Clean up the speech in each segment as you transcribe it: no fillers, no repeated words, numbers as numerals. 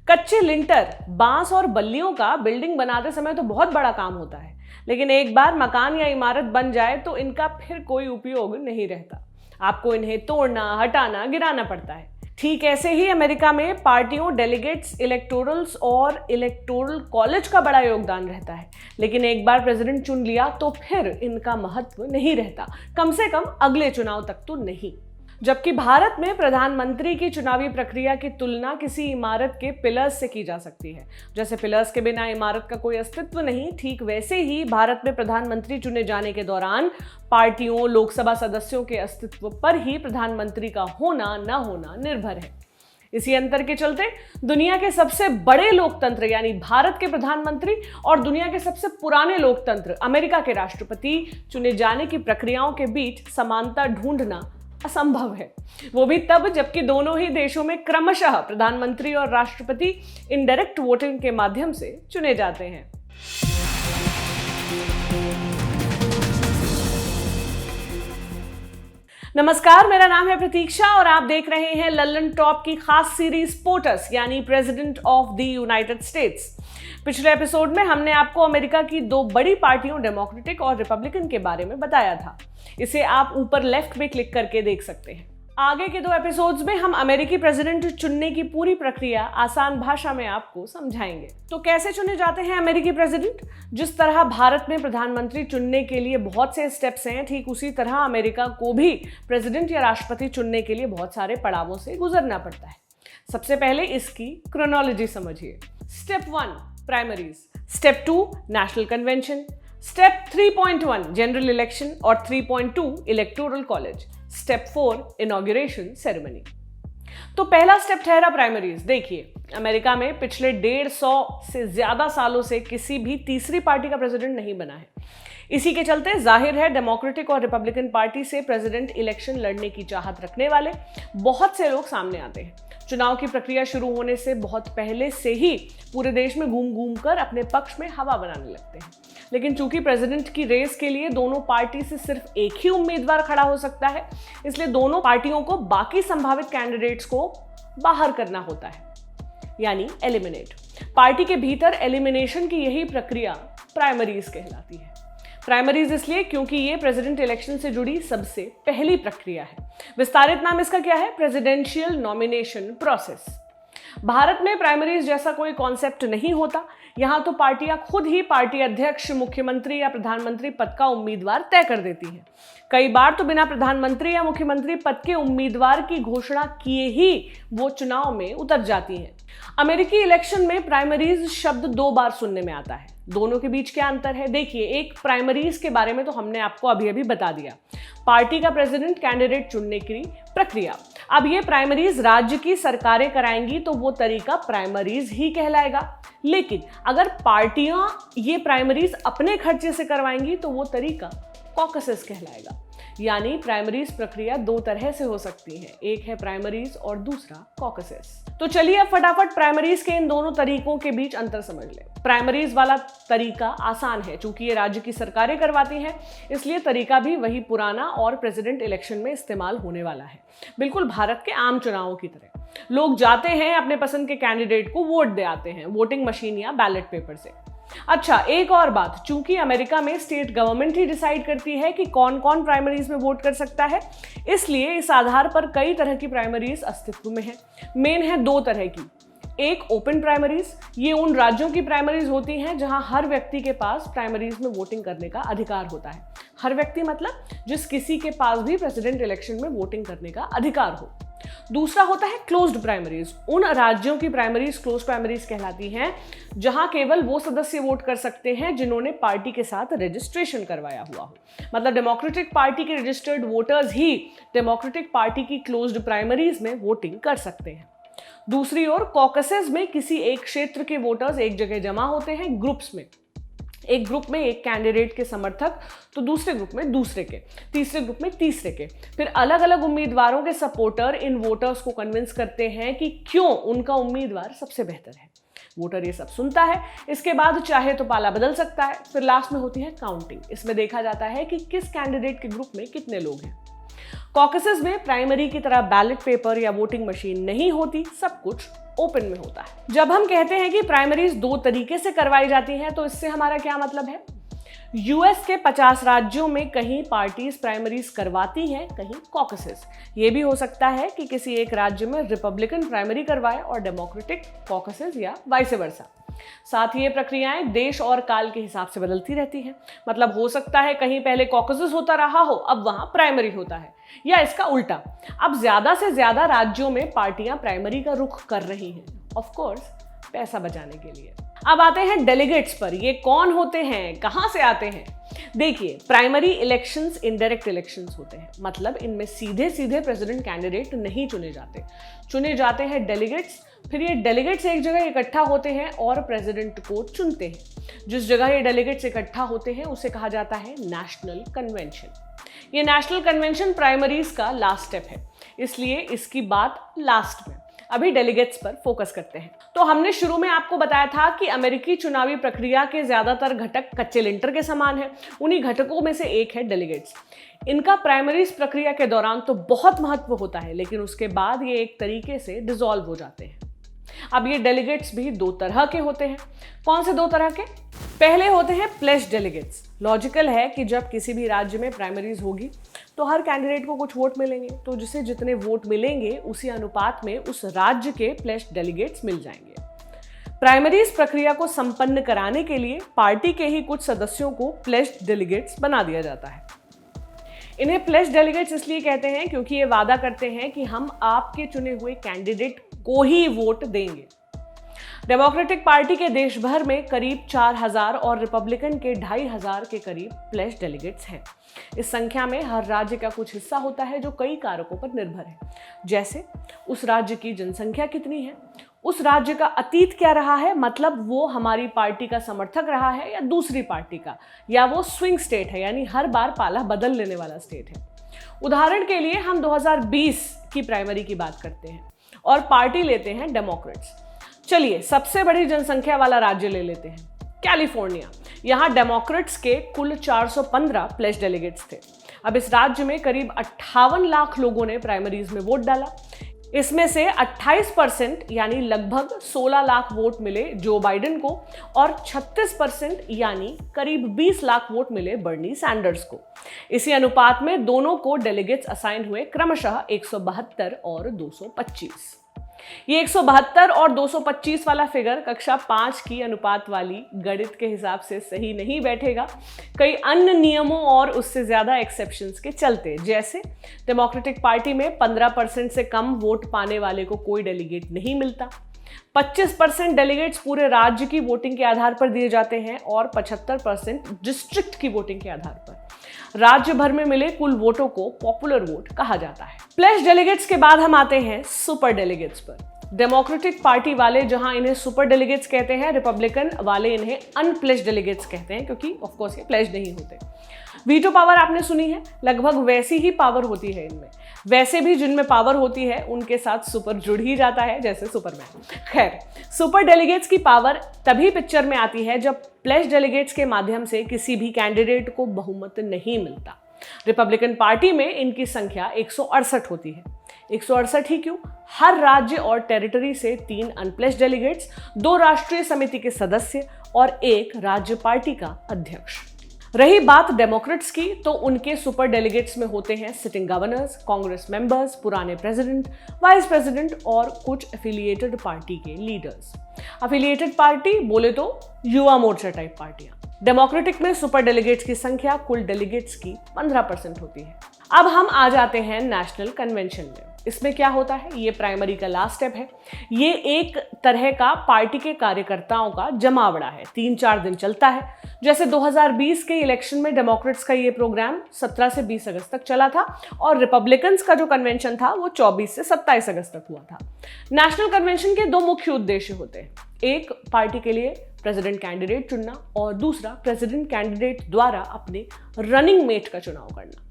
कच्चे लिंटर, बांस और बल्लियों का बिल्डिंग बनाते समय तो बहुत बड़ा काम होता है, लेकिन एक बार मकान या इमारत बन जाए तो इनका फिर कोई उपयोग नहीं रहता। आपको इन्हें तोड़ना, हटाना, गिराना पड़ता है। ठीक ऐसे ही अमेरिका में पार्टियों, डेलीगेट्स, इलेक्टोरल्स और इलेक्टोरल कॉलेज का बड़ा योगदान रहता है, लेकिन एक बार प्रेसिडेंट चुन लिया तो फिर इनका महत्व नहीं रहता, कम से कम अगले चुनाव तक तो नहीं। जबकि भारत में प्रधानमंत्री की चुनावी प्रक्रिया की तुलना किसी इमारत के पिलर्स से की जा सकती है। जैसे पिलर्स के बिना इमारत का कोई अस्तित्व नहीं, ठीक वैसे ही भारत में प्रधानमंत्री चुने जाने के दौरान पार्टियों, लोकसभा सदस्यों के अस्तित्व पर ही प्रधानमंत्री का होना न होना निर्भर है। इसी अंतर के चलते दुनिया के सबसे बड़े लोकतंत्र यानी भारत के प्रधानमंत्री और दुनिया के सबसे पुराने लोकतंत्र अमेरिका के राष्ट्रपति चुने जाने की प्रक्रियाओं के बीच समानता ढूंढना असंभव है। वो भी तब जबकि दोनों ही देशों में क्रमशः प्रधानमंत्री और राष्ट्रपति इनडायरेक्ट वोटिंग के माध्यम से चुने जाते हैं। नमस्कार, मेरा नाम है प्रतीक्षा और आप देख रहे हैं लल्लन टॉप की खास सीरीज पोटस यानी president of the United states. पिछले एपिसोड में हमने आपको अमेरिका की दो बड़ी पार्टियों डेमोक्रेटिक और रिपब्लिकन के बारे में बताया था। इसे आप ऊपर लेफ्ट में क्लिक करके देख सकते हैं। आगे के दो एपिसोड्स में हम अमेरिकी प्रेसिडेंट चुनने की पूरी प्रक्रिया आसान भाषा में आपको समझाएंगे। तो कैसे चुने जाते हैं अमेरिकी प्रेसिडेंट? जिस तरह भारत में प्रधानमंत्री चुनने के लिए बहुत से स्टेप्स हैं, ठीक उसी तरह अमेरिका को भी प्रेसिडेंट या राष्ट्रपति चुनने के लिए बहुत सारे पड़ावों से गुजरना पड़ता है। सबसे पहले इसकी क्रोनोलॉजी समझिए। Step 1 primaries, step 2 national convention, step 3.1 general election और 3.2 electoral college, step 4 inauguration ceremony. तो पहला स्टेप ठहरा प्राइमरीज। देखिए, अमेरिका में पिछले 150 से ज्यादा सालों से किसी भी तीसरी पार्टी का प्रेसिडेंट नहीं बना है। इसी के चलते जाहिर है डेमोक्रेटिक और रिपब्लिकन पार्टी से प्रेसिडेंट इलेक्शन लड़ने की चाहत रखने वाले बहुत से लोग सामने आते हैं। चुनाव की प्रक्रिया शुरू होने से बहुत पहले से ही पूरे देश में घूम घूम कर अपने पक्ष में हवा बनाने लगते हैं। लेकिन चूंकि प्रेसिडेंट की रेस के लिए दोनों पार्टी से सिर्फ एक ही उम्मीदवार खड़ा हो सकता है, इसलिए दोनों पार्टियों को बाकी संभावित कैंडिडेट्स को बाहर करना होता है, यानी एलिमिनेट। पार्टी के भीतर एलिमिनेशन की यही प्रक्रिया प्राइमरीज कहलाती है। प्राइमरीज इसलिए क्योंकि ये प्रेसिडेंट इलेक्शन से जुड़ी सबसे पहली प्रक्रिया है। विस्तारित नाम इसका क्या है? Presidential nomination process. भारत में प्राइमरीज जैसा कोई कॉन्सेप्ट नहीं होता। यहां तो पार्टियां खुद ही पार्टी अध्यक्ष, मुख्यमंत्री या प्रधानमंत्री पद का उम्मीदवार तय कर देती हैं। कई बार तो बिना प्रधानमंत्री या मुख्यमंत्री पद के उम्मीदवार की घोषणा किए ही वो चुनाव में उतर जाती हैं। अमेरिकी इलेक्शन में प्राइमरीज शब्द 2 बार सुनने में आता है। दोनों के बीच क्या अंतर है? देखिए, एक प्राइमरीज के बारे में तो हमने आपको अभी बता दिया, पार्टी का प्रेसिडेंट कैंडिडेट चुनने की प्रक्रिया। अब ये प्राइमरीज राज्य की सरकारें कराएंगी तो वो तरीका प्राइमरीज ही कहलाएगा। लेकिन अगर पार्टियां ये प्राइमरीज अपने खर्चे से करवाएंगी तो वो तरीका कॉकसेस कहलाएगा। यानी प्राइमरीज प्रक्रिया 2 तरह से हो सकती है, एक है प्राइमरीज और दूसरा कॉकसेस। तो चलिए अब फटाफट प्राइमरीज के इन दोनों तरीकों के बीच अंतर समझ लें। प्राइमरीज वाला तरीका आसान है, चूंकि ये राज्य की सरकारें करवाती हैं, इसलिए तरीका भी वही पुराना और प्रेसिडेंट इलेक्शन में इस्तेमाल होने वाला है। बिल्कुल भारत के आम चुनावों की तरह लोग जाते हैं, अपने पसंद के कैंडिडेट को वोट दे आते हैं, वोटिंग मशीन या बैलेट पेपर से। अच्छा, एक और बात, चूंकि अमेरिका में स्टेट गवर्नमेंट ही डिसाइड करती है कि कौन कौन प्राइमरीज में वोट कर सकता है, इसलिए इस आधार पर कई तरह की प्राइमरीज अस्तित्व में है। मेन है 2 तरह की। एक ओपन प्राइमरीज, ये उन राज्यों की प्राइमरीज होती हैं जहां हर व्यक्ति के पास प्राइमरीज में वोटिंग करने का अधिकार होता है। हर व्यक्ति मतलब जिस किसी के पास भी प्रेसिडेंट इलेक्शन में वोटिंग करने का अधिकार हो। दूसरा होता है क्लोज्ड प्राइमरीज। उन राज्यों की प्राइमरीज क्लोज्ड प्राइमरीज कहलाती हैं जहां केवल वो सदस्य वोट कर सकते हैं जिन्होंने पार्टी के साथ रजिस्ट्रेशन करवाया हुआ हो। मतलब डेमोक्रेटिक पार्टी के रजिस्टर्ड वोटर्स ही डेमोक्रेटिक पार्टी की क्लोज्ड प्राइमरीज में वोटिंग कर सकते हैं। दूसरी ओर कॉकसेस में किसी एक क्षेत्र के वोटर्स एक जगह जमा होते हैं ग्रुप्स में। एक ग्रुप में एक कैंडिडेट के समर्थक, तो दूसरे ग्रुप में दूसरे के, तीसरे ग्रुप में तीसरे के। फिर अलग अलग उम्मीदवारों के सपोर्टर इन वोटर्स को कन्विंस करते हैं कि क्यों उनका उम्मीदवार सबसे बेहतर है। वोटर ये सब सुनता है, इसके बाद चाहे तो पाला बदल सकता है। फिर लास्ट में होती है काउंटिंग। इसमें देखा जाता है कि किस कैंडिडेट के ग्रुप में कितने लोग हैं। कॉकसेस में प्राइमरी की तरह बैलेट पेपर या वोटिंग मशीन नहीं होती, सब कुछ ओपन में होता है। जब हम कहते हैं कि प्राइमरीज 2 तरीके से करवाई जाती हैं, तो इससे हमारा क्या मतलब है? यूएस के 50 राज्यों में कहीं पार्टीज प्राइमरीज करवाती हैं, कहीं कॉकसेस। ये भी हो सकता है कि किसी एक राज्य में रिपब्लिकन प्राइमरी करवाए और डेमोक्रेटिक कॉकसेस, या वाइस वर्सा। साथ ही ये प्रक्रियाएं देश और काल के हिसाब से बदलती रहती हैं। मतलब हो सकता है कहीं पहले कॉकसेस होता रहा हो, अब वहां प्राइमरी होता है, या इसका उल्टा। अब ज्यादा से ज्यादा राज्यों में पार्टियां प्राइमरी का रुख कर रही हैं, ऑफ कोर्स पैसा बचाने के लिए। अब आते हैं डेलीगेट्स पर। ये कौन होते हैं, कहां से आते हैं? देखिए, प्राइमरी इलेक्शंस इनडायरेक्ट इलेक्शंस होते हैं। मतलब इनमें सीधे सीधे प्रेसिडेंट कैंडिडेट नहीं चुने जाते हैं डेलीगेट्स। फिर ये डेलीगेट्स एक जगह इकट्ठा होते हैं और प्रेसिडेंट को चुनते हैं। जिस जगह ये डेलीगेट्स इकट्ठा होते हैं उसे कहा जाता है नेशनल कन्वेंशन। ये नेशनल कन्वेंशन प्राइमरीज का लास्ट स्टेप है, इसलिए इसकी बात लास्ट में। अभी डेलीगेट्स पर फोकस करते हैं। तो हमने शुरू में आपको बताया था कि अमेरिकी चुनावी प्रक्रिया के ज्यादातर घटक कच्चे लिंटर के समान है। उन्हीं घटकों में से एक है डेलीगेट्स। इनका प्राइमरीज प्रक्रिया के दौरान तो बहुत महत्व होता है, लेकिन उसके बाद ये एक तरीके से डिसॉल्व हो जाते हैं। अब ये डेलीगेट्स भी 2 तरह के होते हैं। कौन से 2 तरह के? पहले होते हैं प्लेज डेलीगेट्स। लॉजिकल है कि जब किसी भी राज्य में प्राइमरीज होगी तो हर कैंडिडेट को कुछ वोट मिलेंगे, तो जिसे जितने वोट मिलेंगे उसी अनुपात में उस राज्य के प्लेज डेलीगेट्स मिल जाएंगे। प्राइमरीज प्रक्रिया को संपन्न कराने के लिए पार्टी के ही कुछ सदस्यों को प्लेज डेलीगेट्स बना दिया जाता है। इन्हें प्लेज डेलीगेट्स इसलिए कहते हैं क्योंकि ये वादा करते हैं कि हम आपके चुने हुए कैंडिडेट को ही वोट देंगे। डेमोक्रेटिक पार्टी के देश भर में करीब 4000 और रिपब्लिकन के 2500 के करीब प्लेज डेलीगेट्स हैं। इस संख्या में हर राज्य का कुछ हिस्सा होता है जो कई कारकों पर निर्भर है, जैसे उस राज्य की जनसंख्या कितनी है, उस राज्य का अतीत क्या रहा है, मतलब वो हमारी पार्टी का समर्थक रहा है या दूसरी पार्टी का, या वो स्विंग स्टेट है यानी हर बार पाला बदल लेने वाला स्टेट है। उदाहरण के लिए हम 2020 की प्राइमरी की बात करते हैं और पार्टी लेते हैं डेमोक्रेट्स। चलिए सबसे बड़ी जनसंख्या वाला राज्य ले लेते हैं, कैलिफोर्निया। यहाँ डेमोक्रेट्स के कुल 415 प्लेज डेलीगेट्स थे। अब इस राज्य में करीब 58 लाख लोगों ने प्राइमरीज में वोट डाला। इसमें से 28% यानी लगभग 16 लाख वोट मिले जो बाइडेन को और 36% यानी करीब 20 लाख वोट मिले बर्नी सैंडर्स को। इसी अनुपात में दोनों को डेलीगेट्स असाइन हुए क्रमशः 172 और 225। ये 172 और 225 वाला फिगर कक्षा 5 की अनुपात वाली गणित के हिसाब से सही नहीं बैठेगा, कई अन्य नियमों और उससे ज्यादा एक्सेप्शंस के चलते। जैसे डेमोक्रेटिक पार्टी में 15% से कम वोट पाने वाले को कोई डेलीगेट नहीं मिलता, 25% डेलीगेट्स पूरे राज्य की वोटिंग के आधार पर दिए जाते हैं और 75% डिस्ट्रिक्ट की वोटिंग के आधार पर। राज्य भर में मिले कुल वोटों को पॉपुलर वोट कहा जाता है। प्लेज डेलीगेट्स के बाद हम आते हैं सुपर डेलीगेट्स पर। डेमोक्रेटिक पार्टी वाले जहां इन्हें सुपर डेलीगेट्स कहते हैं, रिपब्लिकन वाले इन्हें अनप्लेज डेलीगेट्स कहते हैं, क्योंकि ऑफ कोर्स ये प्लेज नहीं होते। वीटो पावर आपने सुनी है, लगभग वैसी ही पावर होती है इनमें। वैसे भी जिनमें पावर होती है उनके साथ सुपर जुड़ ही जाता है, जैसे सुपरमैन। खैर, सुपर डेलीगेट्स की पावर तभी पिक्चर में आती है जब प्लेज डेलीगेट्स के माध्यम से किसी भी कैंडिडेट को बहुमत नहीं मिलता। रिपब्लिकन पार्टी में इनकी संख्या 168 होती है। 168 ही क्यों? हर राज्य और टेरिटरी से 3 अनप्लेज डेलीगेट्स, 2 राष्ट्रीय समिति के सदस्य और 1 राज्य पार्टी का अध्यक्ष। रही बात डेमोक्रेट्स की, तो उनके सुपर डेलीगेट्स में होते हैं सिटिंग गवर्नर्स, कांग्रेस मेंबर्स, पुराने प्रेसिडेंट, वाइस प्रेसिडेंट और कुछ एफिलिएटेड पार्टी के लीडर्स। एफिलिएटेड पार्टी बोले तो युवा मोर्चा टाइप पार्टियां। डेमोक्रेटिक में सुपर डेलीगेट्स की संख्या कुल डेलीगेट्स की 15% होती है। अब हम आ जाते हैं नेशनल कन्वेंशन में। इसमें क्या होता है? ये प्राइमरी का लास्ट स्टेप है। ये एक तरह का पार्टी के कार्यकर्ताओं का जमावड़ा है, 3-4 दिन चलता है। जैसे 2020 के इलेक्शन में डेमोक्रेट्स का ये प्रोग्राम 17 से 20 अगस्त तक चला था और रिपब्लिकन्स का जो कन्वेंशन था वो 24 से 27 अगस्त तक हुआ था। नेशनल कन्वेंशन के 2 मुख्य उद्देश्य होते हैं, एक पार्टी के लिए प्रेसिडेंट कैंडिडेट चुनना और दूसरा प्रेसिडेंट कैंडिडेट द्वारा अपने रनिंग मेट का चुनाव करना।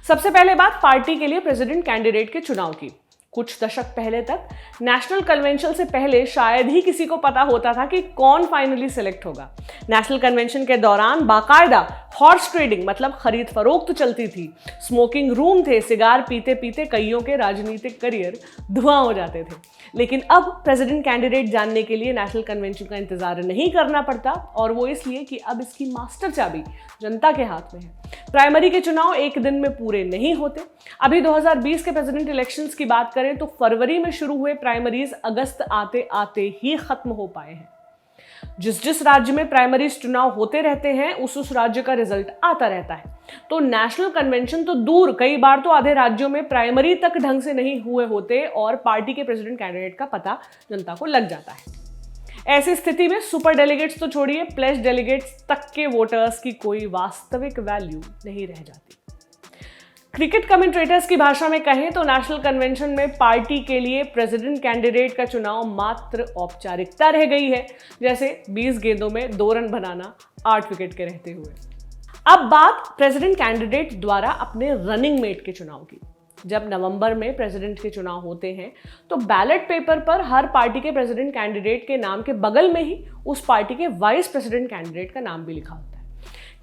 सबसे पहले बात पार्टी के लिए प्रेसिडेंट कैंडिडेट के चुनाव की। कुछ दशक पहले तक नेशनल कन्वेंशन से पहले शायद ही किसी को पता होता था कि कौन फाइनली सिलेक्ट होगा। नेशनल कन्वेंशन के दौरान बाकायदा हॉर्स ट्रेडिंग मतलब खरीद फरोख्त चलती थी, स्मोकिंग रूम थे, सिगार पीते पीते कईयों के राजनीतिक करियर धुआं हो जाते थे। लेकिन अब प्रेसिडेंट कैंडिडेट जानने के लिए नेशनल कन्वेंशन का इंतजार नहीं करना पड़ता, और वो इसलिए कि अब इसकी मास्टर चाबी जनता के हाथ में है। प्राइमरी के चुनाव एक दिन में पूरे नहीं होते। अभी 2020 के प्रेसिडेंट इलेक्शंस की बात करें तो फरवरी में शुरू हुए प्राइमरीज अगस्त आते आते ही खत्म हो पाए हैं। जिस राज्य में प्राइमरीज चुनाव होते रहते हैं उस राज्य का रिजल्ट आता रहता है। तो नेशनल कन्वेंशन तो दूर, कई बार तो आधे राज्यों में प्राइमरी तक ढंग से नहीं हुए होते और पार्टी के प्रेसिडेंट कैंडिडेट का पता जनता को लग जाता है। ऐसी स्थिति में सुपर डेलीगेट्स तो छोड़िए, प्लेस डेलीगेट्स तक के वोटर्स की कोई वास्तविक वैल्यू नहीं रह जाती। क्रिकेट कमेंटेटर्स की भाषा में कहें तो नेशनल कन्वेंशन में पार्टी के लिए प्रेसिडेंट कैंडिडेट का चुनाव मात्र औपचारिकता रह गई है, जैसे 20 गेंदों में 2 रन बनाना 8 विकेट के रहते हुए। अब बात प्रेसिडेंट कैंडिडेट द्वारा अपने रनिंग मेट के चुनाव की। जब नवंबर में प्रेसिडेंट के चुनाव होते हैं तो बैलेट पेपर पर हर पार्टी के प्रेसिडेंट कैंडिडेट के नाम के बगल में ही उस पार्टी के वाइस प्रेसिडेंट कैंडिडेट का नाम भी लिखा होता है।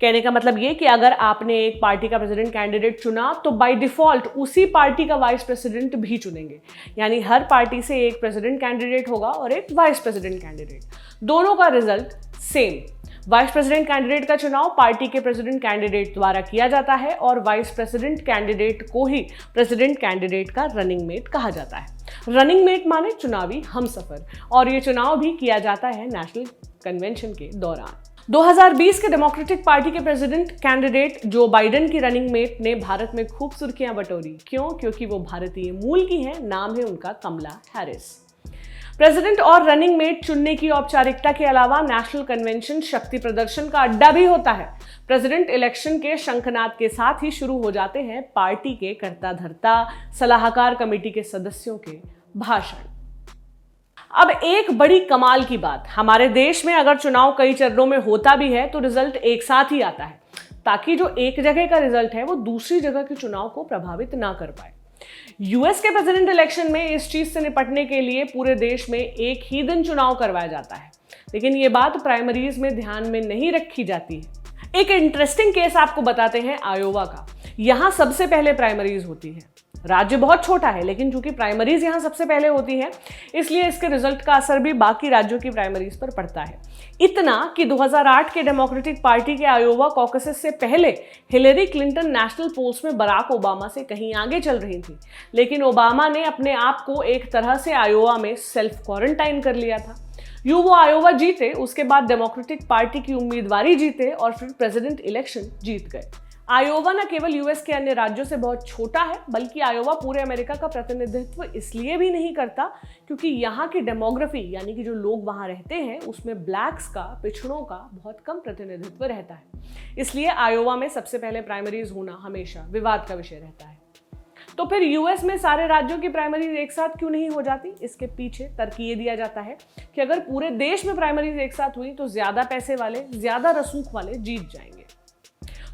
कहने का मतलब ये कि अगर आपने एक पार्टी का प्रेसिडेंट कैंडिडेट चुना तो बाय डिफॉल्ट उसी पार्टी का वाइस प्रेसिडेंट भी चुनेंगे, यानी हर पार्टी से एक प्रेसिडेंट कैंडिडेट होगा और एक वाइस प्रेसिडेंट कैंडिडेट, दोनों का result same. Vice president candidate का चुनाव पार्टी के प्रेसिडेंट कैंडिडेट द्वारा किया जाता है और वाइस प्रेसिडेंट कैंडिडेट को ही प्रेसिडेंट कैंडिडेट का रनिंग मेट कहा जाता है। रनिंग मेट माने चुनावी हमसफर, और ये चुनाव भी किया जाता है नेशनल कन्वेंशन के दौरान। 2020 के डेमोक्रेटिक पार्टी के प्रेसिडेंट कैंडिडेट जो बाइडेन की रनिंग मेट ने भारत में खूब सुर्खियां बटोरी। क्यों? क्योंकि वो भारतीय मूल की हैं, नाम है उनका कमला हैरिस। प्रेसिडेंट और रनिंग मेट चुनने की औपचारिकता के अलावा नेशनल कन्वेंशन शक्ति प्रदर्शन का अड्डा भी होता है। प्रेसिडेंट इलेक्शन के शंखनाद के साथ ही शुरू हो जाते हैं पार्टी के कर्ता धर्ता, सलाहकार कमेटी के सदस्यों के भाषण। अब एक बड़ी कमाल की बात, हमारे देश में अगर चुनाव कई चरणों में होता भी है तो रिजल्ट एक साथ ही आता है, ताकि जो एक जगह का रिजल्ट है वो दूसरी जगह के चुनाव को प्रभावित ना कर पाए। यूएस के प्रेसिडेंट इलेक्शन में इस चीज से निपटने के लिए पूरे देश में एक ही दिन चुनाव करवाया जाता है, लेकिन ये बात प्राइमरीज में ध्यान में नहीं रखी जाती है। एक इंटरेस्टिंग केस आपको बताते हैं आयोवा का। यहां सबसे पहले प्राइमरीज होती है। राज्य बहुत छोटा है, लेकिन चूंकि प्राइमरीज यहां सबसे पहले होती है इसलिए इसके रिजल्ट का असर भी बाकी राज्यों की प्राइमरीज पर पड़ता है। इतना कि 2008 के डेमोक्रेटिक पार्टी के आयोवा कॉकसेस से पहले हिलेरी क्लिंटन नेशनल पोल्स में बराक ओबामा से कहीं आगे चल रही थी, लेकिन ओबामा ने अपने आप को एक तरह से आयोवा में सेल्फ क्वारंटाइन कर लिया था। यूं वो आयोवा जीते, उसके बाद डेमोक्रेटिक पार्टी की उम्मीदवारी जीते और फिर प्रेसिडेंट इलेक्शन जीत गए। आयोवा न केवल यूएस के अन्य राज्यों से बहुत छोटा है, बल्कि आयोवा पूरे अमेरिका का प्रतिनिधित्व इसलिए भी नहीं करता क्योंकि यहाँ की डेमोग्राफी यानी कि जो लोग वहाँ रहते हैं उसमें ब्लैक्स का, पिछड़ों का बहुत कम प्रतिनिधित्व रहता है। इसलिए आयोवा में सबसे पहले प्राइमरीज होना हमेशा विवाद का विषय रहता है। तो फिर यूएस में सारे राज्यों की प्राइमरीज एक साथ क्यों नहीं हो जाती? इसके पीछे तर्क ये दिया जाता है कि अगर पूरे देश में प्राइमरीज एक साथ हुई तो ज्यादा पैसे वाले, ज्यादा रसूख वाले जीत जाएंगे।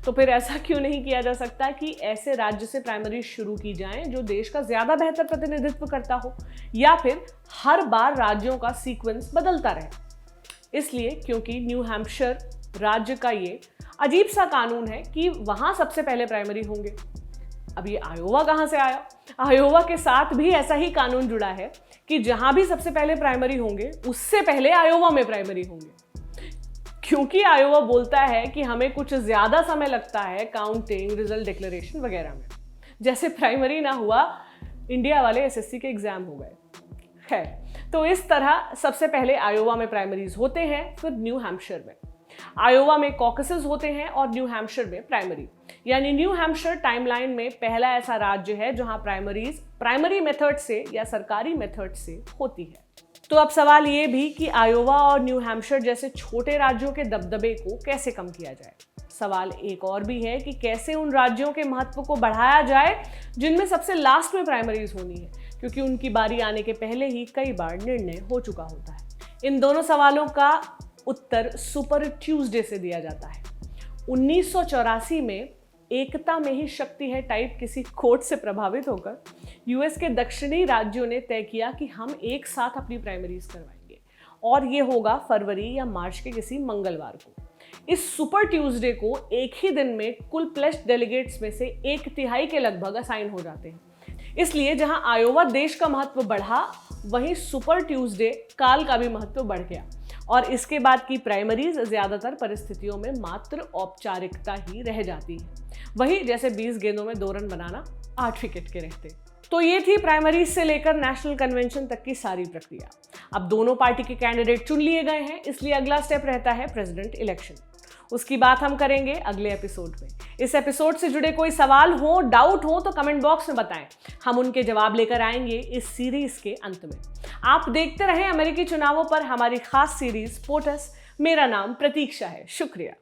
तो फिर ऐसा क्यों नहीं किया जा सकता कि ऐसे राज्य से प्राइमरीज शुरू की जाएं जो देश का ज्यादा बेहतर प्रतिनिधित्व करता हो, या फिर हर बार राज्यों का सीक्वेंस बदलता रहे। इसलिए क्योंकि न्यू हैम्पशायर राज्य का ये अजीब सा कानून है कि वहां सबसे पहले प्राइमरी होंगे। अब ये आयोवा कहां से आया? आयोवा के साथ भी ऐसा ही कानून जुड़ा है कि जहां भी सबसे पहले प्राइमरी होंगे उससे पहले आयोवा में प्राइमरी होंगे, क्योंकि आयोवा बोलता है कि हमें कुछ ज्यादा समय लगता है काउंटिंग, रिजल्ट डिक्लेरेशन वगैरह में। जैसे प्राइमरी ना हुआ, इंडिया वाले एसएससी के एग्जाम हो गए। खैर, तो इस तरह सबसे पहले आयोवा में प्राइमरीज होते हैं, फिर न्यू हैम्पशायर में। आयोवा में कॉकसेस होते हैं और न्यू हैम्पशायर में प्राइमरी। यानी न्यू हैम्पशायर टाइमलाइन में पहला ऐसा राज्य है जहां प्राइमरीज प्राइमरी मेथड से या सरकारी मेथड से होती है। तो अब सवाल ये भी कि आयोवा और न्यू हैम्पशायर जैसे छोटे राज्यों के दबदबे को कैसे कम किया जाए। सवाल एक और भी है कि कैसे उन राज्यों के महत्व को बढ़ाया जाए जिनमें सबसे लास्ट में प्राइमरीज होनी है, क्योंकि उनकी बारी आने के पहले ही कई बार निर्णय हो चुका होता है। इन दोनों सवालों का उत्तर सुपर ट्यूसडे से दिया जाता है। 1984 में एकता में ही शक्ति है टाइप किसी कोट से प्रभावित होकर यूएस के दक्षिणी राज्यों ने तय किया कि हम एक साथ अपनी प्राइमरीज करवाएंगे और ये होगा फरवरी या मार्च के किसी मंगलवार को। इस सुपर ट्यूसडे को एक ही दिन में कुल प्लेस्ड डेलीगेट्स में से 1/3 के लगभग असाइन हो जाते हैं। इसलिए जहां आयोवा देश का महत्व बढ़ा, वहीं सुपर ट्यूसडे काल का भी महत्व बढ़ गया और इसके बाद की प्राइमरीज ज्यादातर परिस्थितियों में मात्र औपचारिकता ही रह जाती है। वही जैसे 20 गेंदों में 2 रन बनाना 8 विकेट के रहते। तो ये थी प्राइमरीज से लेकर नेशनल कन्वेंशन तक की सारी प्रक्रिया। अब दोनों पार्टी के कैंडिडेट चुन लिए गए हैं, इसलिए अगला स्टेप रहता है प्रेसिडेंट इलेक्शन। उसकी बात हम करेंगे अगले एपिसोड में। इस एपिसोड से जुड़े कोई सवाल हो, डाउट हो तो कमेंट बॉक्स में बताएं, हम उनके जवाब लेकर आएंगे इस सीरीज के अंत में। आप देखते रहें अमेरिकी चुनावों पर हमारी खास सीरीज पोटस। मेरा नाम प्रतीक्षा है। शुक्रिया।